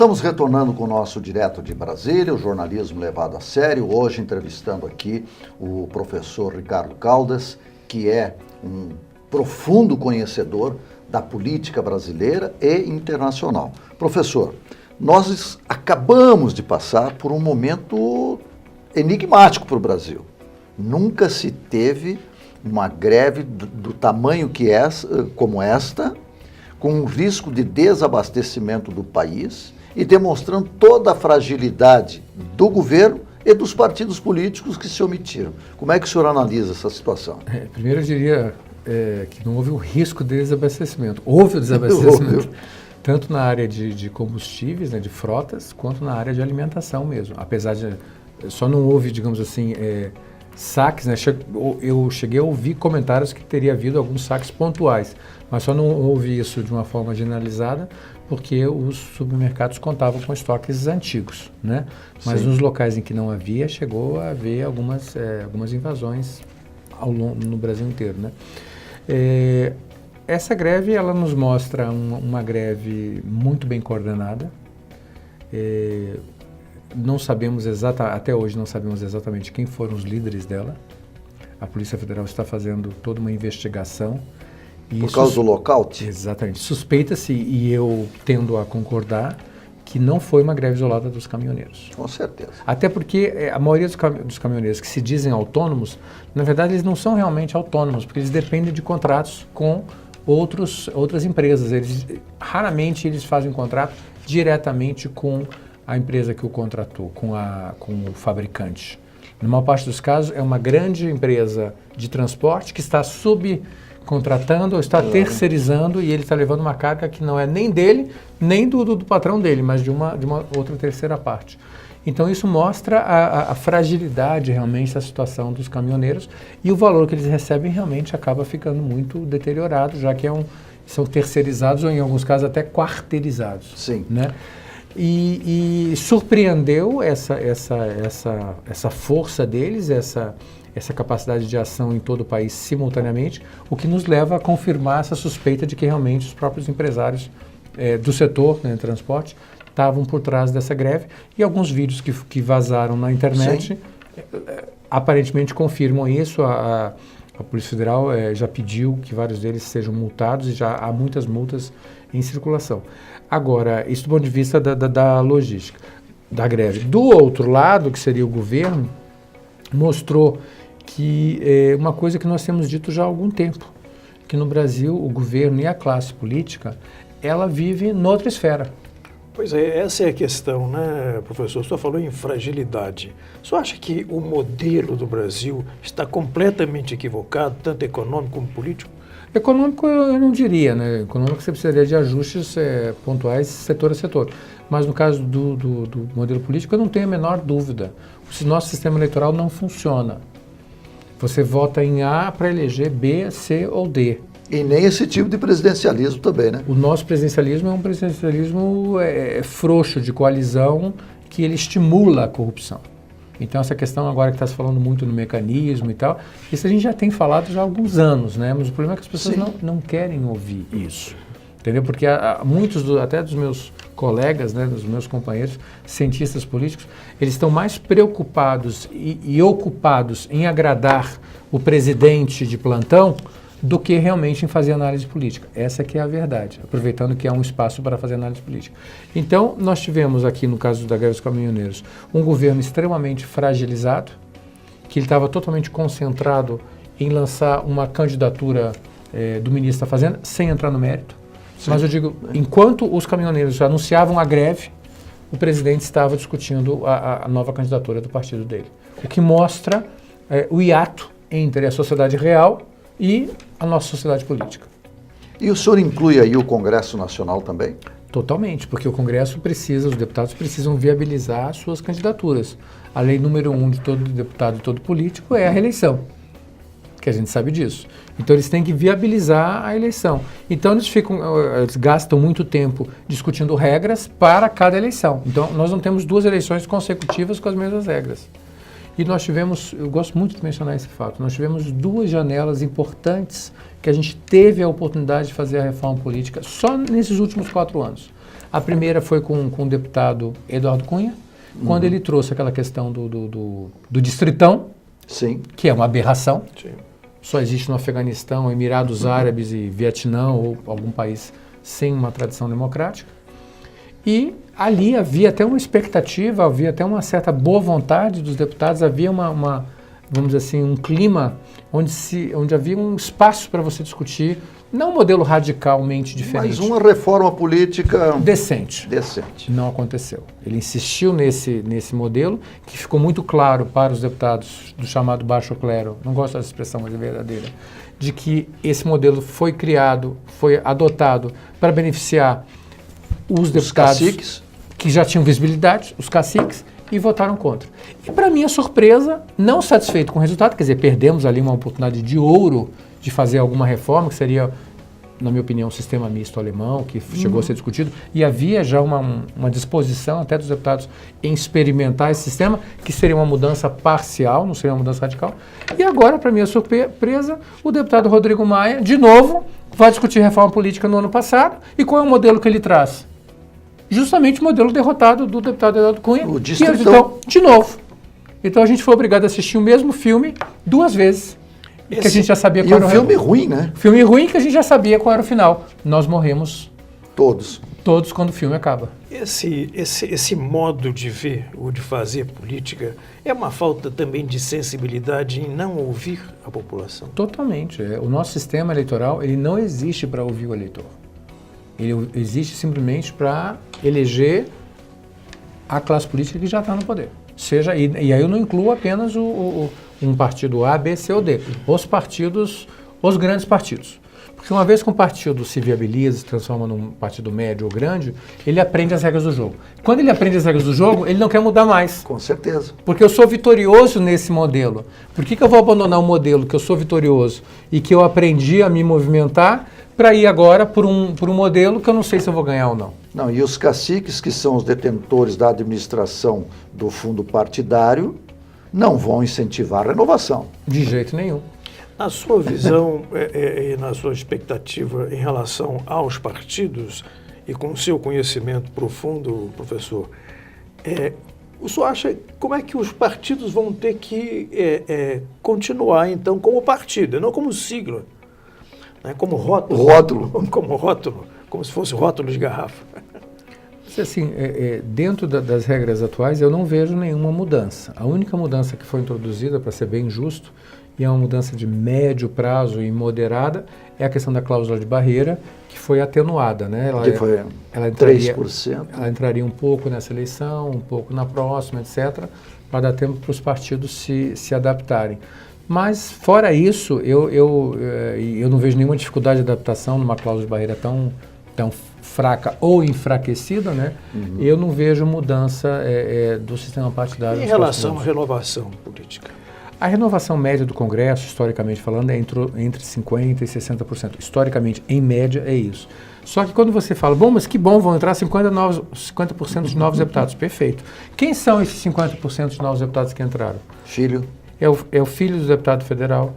Estamos retornando com o nosso Direto de Brasília, o jornalismo levado a sério. Hoje entrevistando aqui o professor Ricardo Caldas, que é um profundo conhecedor da política brasileira e internacional. Professor, nós acabamos de passar por um momento enigmático para o Brasil. Nunca se teve uma greve do tamanho como esta, com um risco de desabastecimento do país e demonstrando toda a fragilidade do governo e dos partidos políticos que se omitiram. Como é que o senhor analisa essa situação? Primeiro eu diria que não houve o risco de desabastecimento. Houve o desabastecimento, tanto na área de combustíveis, né, de frotas, quanto na área de alimentação mesmo. Apesar de... Só não houve, digamos assim, saques, né? Eu cheguei a ouvir comentários que teria havido alguns saques pontuais, mas só não houve isso de uma forma generalizada, porque os supermercados contavam com estoques antigos, né? Mas Sim. nos locais em que não havia, chegou a haver algumas invasões no Brasil inteiro, né? Essa greve, ela nos mostra uma greve muito bem coordenada. Não sabemos até hoje não sabemos exatamente quem foram os líderes dela. A Polícia Federal está fazendo toda uma investigação. Por causa do lockout? Exatamente. Suspeita-se, e eu tendo a concordar, que não foi uma greve isolada dos caminhoneiros. Com certeza. Até porque a maioria dos caminhoneiros que se dizem autônomos, na verdade eles não são realmente autônomos, porque eles dependem de contratos com outras empresas. Raramente eles fazem contrato diretamente com a empresa que o contratou, com o fabricante. Na maior parte dos casos, é uma grande empresa de transporte que está subcontratando ou está terceirizando, e ele está levando uma carga que não é nem dele, nem do patrão dele, mas de uma outra terceira parte. Então isso mostra a fragilidade realmente da situação dos caminhoneiros, e o valor que eles recebem realmente acaba ficando muito deteriorado, já que são terceirizados ou em alguns casos até quarteirizados. Sim. Né? E surpreendeu essa força deles, essa capacidade de ação em todo o país simultaneamente, o que nos leva a confirmar essa suspeita de que realmente os próprios empresários do setor, né, de transporte, estavam por trás dessa greve, e alguns vídeos que vazaram na internet aparentemente confirmam isso. A Polícia Federal já pediu que vários deles sejam multados, e já há muitas multas em circulação. Agora, isso do ponto de vista da logística, da greve. Do outro lado, que seria o governo, mostrou que uma coisa que nós temos dito já há algum tempo, que no Brasil o governo e a classe política, ela vive noutra esfera. Pois é, essa é a questão, né, professor? O senhor falou em fragilidade. O senhor acha que o modelo do Brasil está completamente equivocado, tanto econômico como político? Econômico eu não diria, né? Econômico você precisaria de ajustes pontuais setor a setor. Mas no caso do modelo político eu não tenho a menor dúvida. O nosso sistema eleitoral não funciona. Você vota em A para eleger B, C ou D. E nem esse tipo de presidencialismo também, né? O nosso presidencialismo é um presidencialismo frouxo, de coalizão, que ele estimula a corrupção. Então, essa questão agora que está se falando muito no mecanismo e tal, isso a gente já tem falado já há alguns anos, né? Mas o problema é que as pessoas não querem ouvir isso, entendeu? Porque muitos, até dos meus colegas, né, dos meus companheiros, cientistas políticos, eles estão mais preocupados e ocupados em agradar o presidente de plantão do que realmente em fazer análise política. Essa que é a verdade, aproveitando que há um espaço para fazer análise política. Então, nós tivemos aqui, no caso da greve dos caminhoneiros, um governo extremamente fragilizado, que ele estava totalmente concentrado em lançar uma candidatura do ministro da Fazenda, sem entrar no mérito. Sim. Mas eu digo, enquanto os caminhoneiros anunciavam a greve, o presidente estava discutindo a nova candidatura do partido dele. O que mostra o hiato entre a sociedade real e a nossa sociedade política. E o senhor inclui aí o Congresso Nacional também? Totalmente, porque o Congresso precisa, os deputados precisam viabilizar suas candidaturas. A lei número 1 de todo deputado e todo político é a reeleição, que a gente sabe disso. Então eles têm que viabilizar a eleição. Então eles gastam muito tempo discutindo regras para cada eleição. Então nós não temos 2 eleições consecutivas com as mesmas regras. E nós tivemos, eu gosto muito de mencionar esse fato, nós tivemos 2 janelas importantes que a gente teve a oportunidade de fazer a reforma política só nesses últimos 4 anos. A primeira foi com o deputado Eduardo Cunha, quando ele trouxe aquela questão do distritão, Sim. que é uma aberração. Sim. Só existe no Afeganistão, Emirados Árabes e Vietnã ou algum país sem uma tradição democrática. E ali havia até uma expectativa, havia até uma certa boa vontade dos deputados, havia vamos dizer assim, um clima onde havia um espaço para você discutir, não um modelo radicalmente diferente. Mas uma reforma política decente. Não aconteceu. Ele insistiu nesse modelo, que ficou muito claro para os deputados do chamado baixo clero, não gosto dessa expressão, mas é verdadeira, de que esse modelo foi criado, foi adotado para beneficiar os deputados caciques, que já tinham visibilidade, os caciques, e votaram contra. E para minha surpresa, não satisfeito com o resultado, quer dizer, perdemos ali uma oportunidade de ouro de fazer alguma reforma, que seria, na minha opinião, um sistema misto alemão, que chegou a ser discutido, e havia já uma disposição até dos deputados em experimentar esse sistema, que seria uma mudança parcial, não seria uma mudança radical. E agora, para minha surpresa, o deputado Rodrigo Maia, de novo, vai discutir reforma política no ano passado, e qual é o modelo que ele traz? Justamente o modelo derrotado do deputado Eduardo Cunha. O distritão. Então, de novo. Então a gente foi obrigado a assistir o mesmo filme 2 vezes. Que a gente já sabia qual era o filme ruim, né? Filme ruim que a gente já sabia qual era o final. Nós morremos Todos quando o filme acaba. Esse modo de ver ou de fazer política é uma falta também de sensibilidade em não ouvir a população. Totalmente. O nosso sistema eleitoral ele não existe para ouvir o eleitor. Ele existe simplesmente para eleger a classe política que já está no poder. E aí eu não incluo apenas um partido A, B, C ou D. Os grandes partidos. Porque uma vez que um partido se viabiliza, se transforma num partido médio ou grande, ele aprende as regras do jogo. Quando ele aprende as regras do jogo, ele não quer mudar mais. Com certeza. Porque eu sou vitorioso nesse modelo. Por que eu vou abandonar um modelo que eu sou vitorioso e que eu aprendi a me movimentar para ir agora por um modelo que eu não sei se eu vou ganhar ou não? Não, e os caciques, que são os detentores da administração do fundo partidário, não vão incentivar a renovação. De jeito nenhum. Na sua visão e na sua expectativa em relação aos partidos e com o seu conhecimento profundo, professor, o senhor acha como é que os partidos vão ter que continuar, então, como partido, não como sigla, né, como rótulo? Como rótulo, como se fosse rótulo de garrafa. Assim, dentro das regras atuais, eu não vejo nenhuma mudança. A única mudança que foi introduzida, para ser bem justo, e é uma mudança de médio prazo e moderada, é a questão da cláusula de barreira, que foi atenuada, né? Ela entraria, 3%. Ela entraria um pouco nessa eleição, um pouco na próxima, etc., para dar tempo para os partidos se adaptarem. Mas, fora isso, eu não vejo nenhuma dificuldade de adaptação numa cláusula de barreira tão fraca ou enfraquecida, né? Eu não vejo mudança do sistema partidário. Em relação à renovação política? A renovação média do Congresso, historicamente falando, é entre 50% e 60%. Historicamente, em média, é isso. Só que quando você fala, mas que bom, vão entrar 50% de novos deputados. Perfeito. Quem são esses 50% de novos deputados que entraram? Filho. É o filho do deputado federal,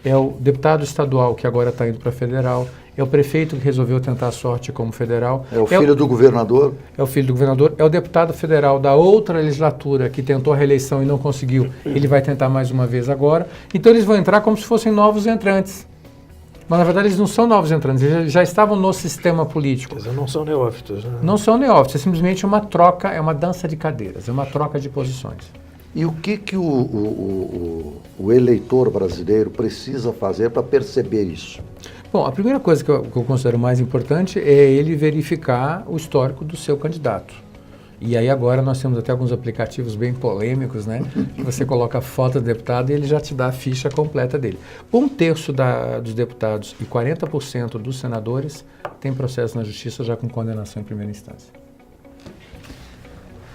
é o deputado estadual que agora está indo para federal, é o prefeito que resolveu tentar a sorte como federal. É o filho do governador. É o filho do governador. É o deputado federal da outra legislatura que tentou a reeleição e não conseguiu. Ele vai tentar mais uma vez agora. Então eles vão entrar como se fossem novos entrantes. Mas na verdade eles não são novos entrantes, eles já estavam no sistema político. Eles não são neófitos, né? Não são neófitos, é simplesmente uma troca, é uma dança de cadeiras, é uma troca de posições. E o que o eleitor brasileiro precisa fazer para perceber isso? Bom, a primeira coisa que eu considero mais importante é ele verificar o histórico do seu candidato. E aí agora nós temos até alguns aplicativos bem polêmicos, né? Que você coloca a foto do deputado e ele já te dá a ficha completa dele. 1/3 dos deputados e 40% dos senadores tem processo na justiça já com condenação em primeira instância.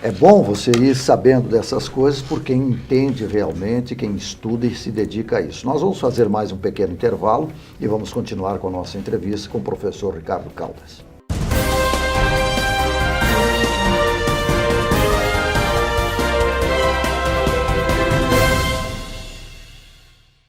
É bom você ir sabendo dessas coisas por quem entende realmente, quem estuda e se dedica a isso. Nós vamos fazer mais um pequeno intervalo e vamos continuar com a nossa entrevista com o professor Ricardo Caldas.